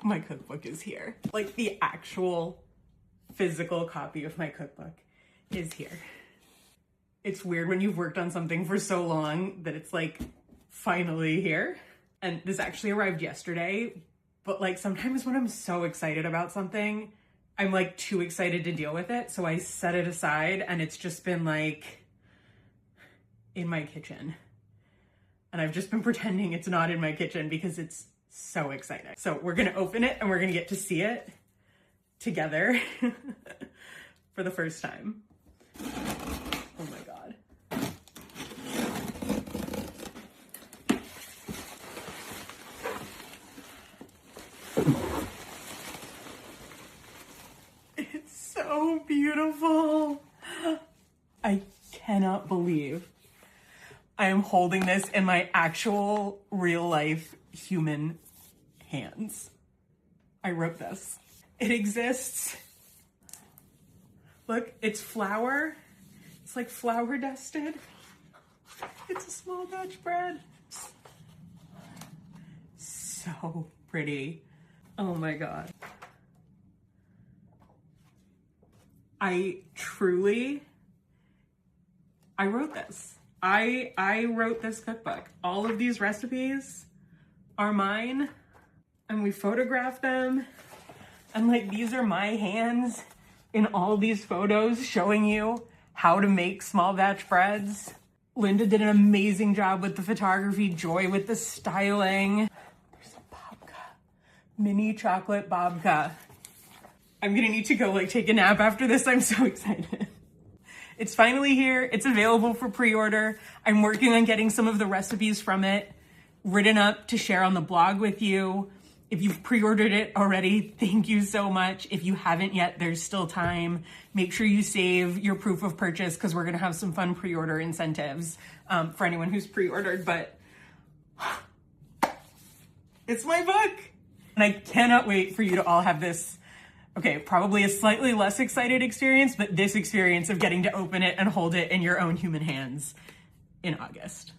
My cookbook is here. Like the actual physical copy of my cookbook is here. It's weird when you've worked on something for so long that it's like finally here. And this actually arrived yesterday, but like sometimes when I'm so excited about something, I'm like too excited to deal with it. So I set it aside and it's just been like in my kitchen. And I've just been pretending it's not in my kitchen because it's so exciting. So we're gonna open it and we're gonna get to see it together for the first time. Oh my God. It's so beautiful. I cannot believe I am holding this in my actual real life human hands. I wrote this. It exists. Look, it's flour. It's like flour dusted. It's a small batch bread. So pretty. Oh my God. I wrote this. I wrote this cookbook. All of these recipes are mine and we photographed them. And like, these are my hands in all these photos showing you how to make small batch breads. Linda did an amazing job with the photography, Joy with the styling. There's a babka, mini chocolate babka. I'm gonna need to go like take a nap after this. I'm so excited. It's finally here. It's available for pre-order. I'm working on getting some of the recipes from it written up to share on the blog with you. If you've pre-ordered it already, thank you so much. If you haven't yet, there's still time. Make sure you save your proof of purchase because we're gonna have some fun pre-order incentives for anyone who's pre-ordered, but it's my book. And I cannot wait for you to all have this, okay, probably a slightly less excited experience, but this experience of getting to open it and hold it in your own human hands in August.